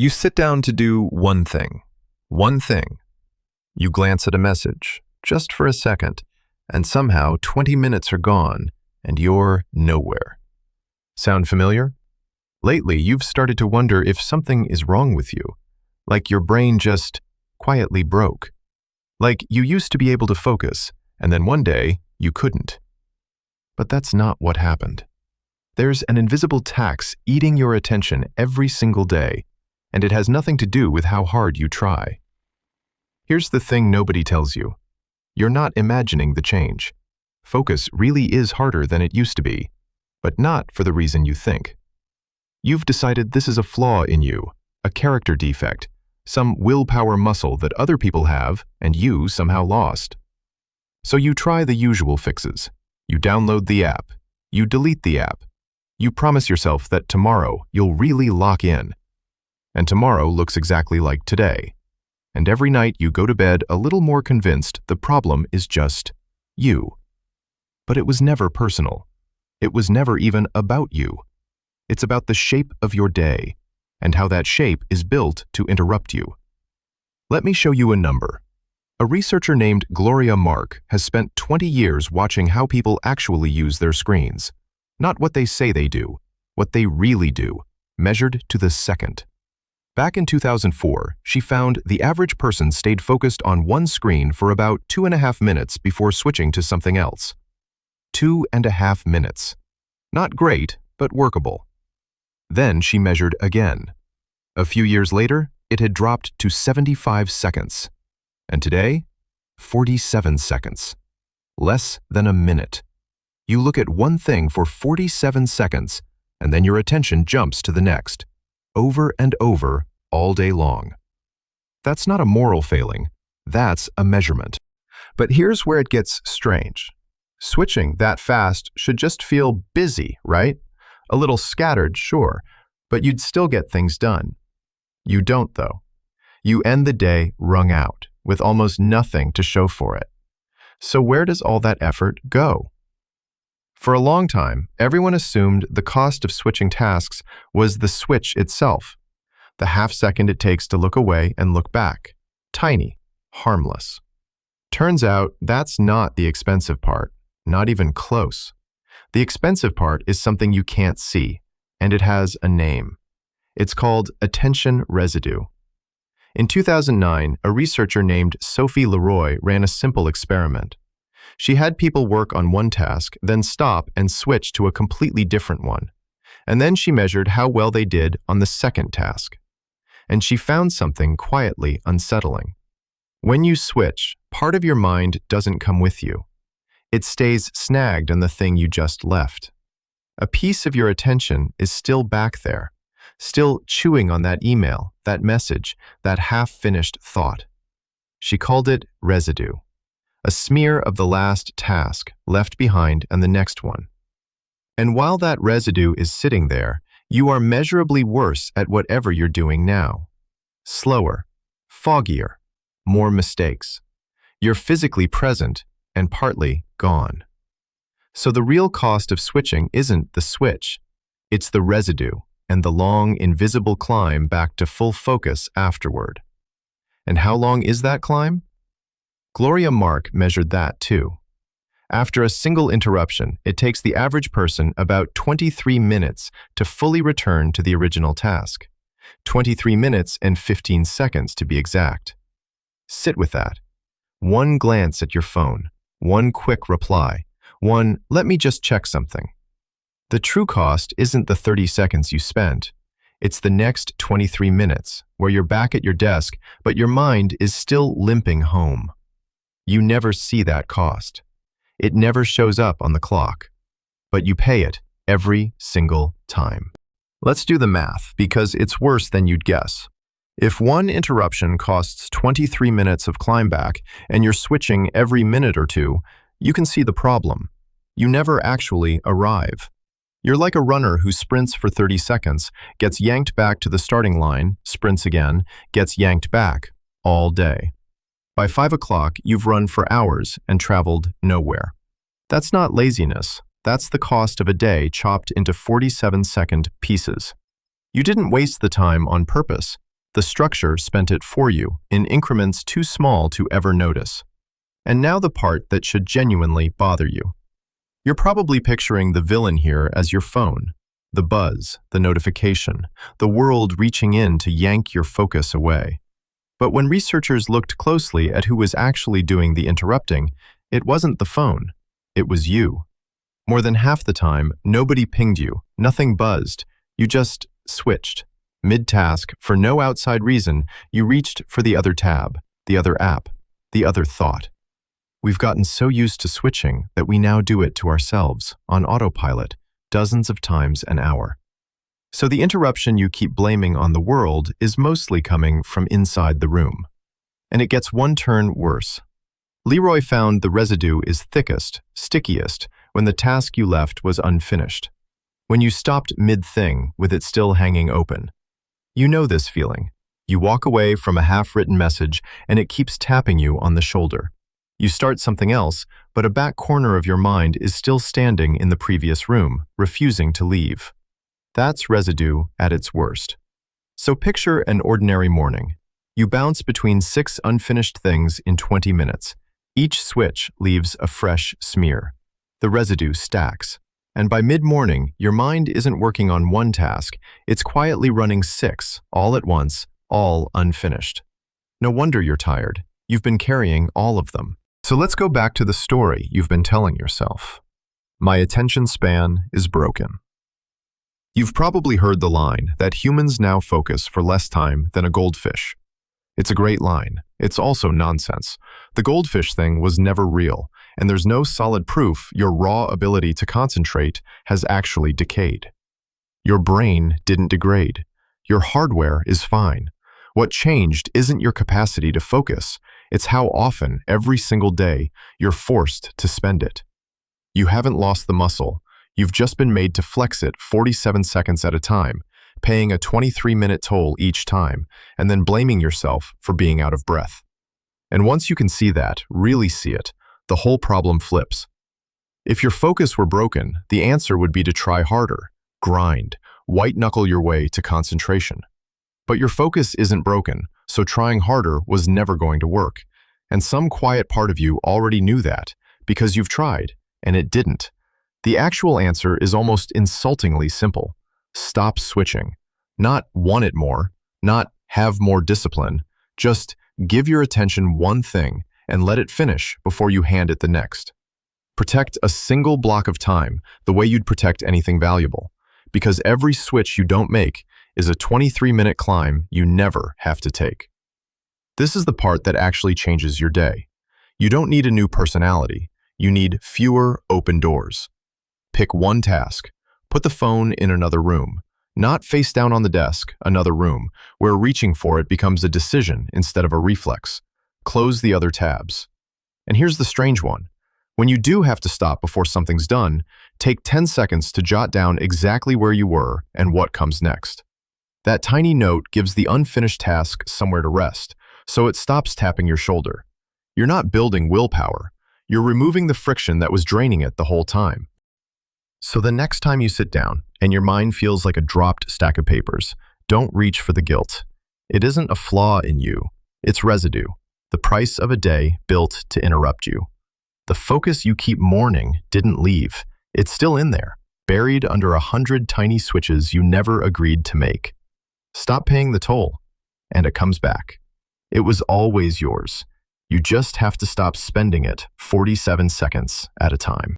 You sit down to do one thing. One thing. You glance at a message, just for a second, and somehow 20 minutes are gone, and you're nowhere. Sound familiar? Lately, you've started to wonder if something is wrong with you, like your brain just quietly broke. Like you used to be able to focus, and then one day, you couldn't. But that's not what happened. There's an invisible tax eating your attention every single day, and it has nothing to do with how hard you try. Here's the thing nobody tells you. You're not imagining the change. Focus really is harder than it used to be, but not for the reason you think. You've decided this is a flaw in you, a character defect, some willpower muscle that other people have and you somehow lost. So you try the usual fixes. You download the app. You delete the app. You promise yourself that tomorrow you'll really lock in. And tomorrow looks exactly like today. And every night you go to bed a little more convinced the problem is just you. But it was never personal. It was never even about you. It's about the shape of your day and how that shape is built to interrupt you. Let me show you a number. A researcher named Gloria Mark has spent 20 years watching how people actually use their screens. Not what they say they do, what they really do, measured to the second. Back in 2004, she found the average person stayed focused on one screen for about 2.5 minutes before switching to something else. 2.5 minutes. Not great, but workable. Then she measured again. A few years later, it had dropped to 75 seconds. And today, 47 seconds. Less than a minute. You look at one thing for 47 seconds, and then your attention jumps to the next. Over and over, all day long. That's not a moral failing. That's a measurement. But here's where it gets strange. Switching that fast should just feel busy, right? A little scattered, sure, but you'd still get things done. You don't, though. You end the day wrung out, with almost nothing to show for it. So where does all that effort go? For a long time, everyone assumed the cost of switching tasks was the switch itself, the half second it takes to look away and look back. Tiny, harmless. Turns out that's not the expensive part, not even close. The expensive part is something you can't see, and it has a name. It's called attention residue. In 2009, a researcher named Sophie Leroy ran a simple experiment. She had people work on one task, then stop and switch to a completely different one. And then she measured how well they did on the second task. And she found something quietly unsettling. When you switch, part of your mind doesn't come with you. It stays snagged on the thing you just left. A piece of your attention is still back there, still chewing on that email, that message, that half-finished thought. She called it residue. A smear of the last task left behind and the next one. And while that residue is sitting there, you are measurably worse at whatever you're doing now. Slower, foggier, more mistakes. You're physically present and partly gone. So the real cost of switching isn't the switch. It's the residue and the long, invisible climb back to full focus afterward. And how long is that climb? Gloria Mark measured that too. After a single interruption, it takes the average person about 23 minutes to fully return to the original task. 23 minutes and 15 seconds to be exact. Sit with that. One glance at your phone, one quick reply, one, let me just check something. The true cost isn't the 30 seconds you spent. It's the next 23 minutes where you're back at your desk, but your mind is still limping home. You never see that cost. It never shows up on the clock, but you pay it every single time. Let's do the math because it's worse than you'd guess. If one interruption costs 23 minutes of climb back and you're switching every minute or two, you can see the problem. You never actually arrive. You're like a runner who sprints for 30 seconds, gets yanked back to the starting line, sprints again, gets yanked back, all day. By 5 o'clock, you've run for hours and traveled nowhere. That's not laziness. That's the cost of a day chopped into 47-second pieces. You didn't waste the time on purpose. The structure spent it for you in increments too small to ever notice. And now the part that should genuinely bother you. You're probably picturing the villain here as your phone. The buzz, the notification, the world reaching in to yank your focus away. But when researchers looked closely at who was actually doing the interrupting, it wasn't the phone, it was you. More than half the time, nobody pinged you, nothing buzzed, you just switched. Mid-task, for no outside reason, you reached for the other tab, the other app, the other thought. We've gotten so used to switching that we now do it to ourselves, on autopilot, dozens of times an hour. So the interruption you keep blaming on the world is mostly coming from inside the room. And it gets one turn worse. Leroy found the residue is thickest, stickiest, when the task you left was unfinished. When you stopped mid-thing with it still hanging open. You know this feeling. You walk away from a half-written message and it keeps tapping you on the shoulder. You start something else, but a back corner of your mind is still standing in the previous room, refusing to leave. That's residue at its worst. So picture an ordinary morning. You bounce between 6 unfinished things in 20 minutes. Each switch leaves a fresh smear. The residue stacks. And by mid-morning, your mind isn't working on one task, it's quietly running 6, all at once, all unfinished. No wonder you're tired. You've been carrying all of them. So let's go back to the story you've been telling yourself. My attention span is broken. You've probably heard the line that humans now focus for less time than a goldfish. It's a great line. It's also nonsense. The goldfish thing was never real, and there's no solid proof your raw ability to concentrate has actually decayed. Your brain didn't degrade. Your hardware is fine. What changed isn't your capacity to focus, it's how often, every single day, you're forced to spend it. You haven't lost the muscle, you've just been made to flex it 47 seconds at a time, paying a 23-minute toll each time, and then blaming yourself for being out of breath. And once you can see that, really see it, the whole problem flips. If your focus were broken, the answer would be to try harder, grind, white-knuckle your way to concentration. But your focus isn't broken, so trying harder was never going to work. And some quiet part of you already knew that, because you've tried, and it didn't. The actual answer is almost insultingly simple. Stop switching. Not want it more, not have more discipline, just give your attention one thing and let it finish before you hand it the next. Protect a single block of time the way you'd protect anything valuable, because every switch you don't make is a 23-minute climb you never have to take. This is the part that actually changes your day. You don't need a new personality. You need fewer open doors. Pick one task. Put the phone in another room. Not face down on the desk, another room, where reaching for it becomes a decision instead of a reflex. Close the other tabs. And here's the strange one. When you do have to stop before something's done, take 10 seconds to jot down exactly where you were and what comes next. That tiny note gives the unfinished task somewhere to rest, so it stops tapping your shoulder. You're not building willpower. You're removing the friction that was draining it the whole time. So the next time you sit down and your mind feels like a dropped stack of papers, don't reach for the guilt. It isn't a flaw in you. It's residue, the price of a day built to interrupt you. The focus you keep mourning didn't leave. It's still in there, buried under 100 tiny switches you never agreed to make. Stop paying the toll, and it comes back. It was always yours. You just have to stop spending it 47 seconds at a time.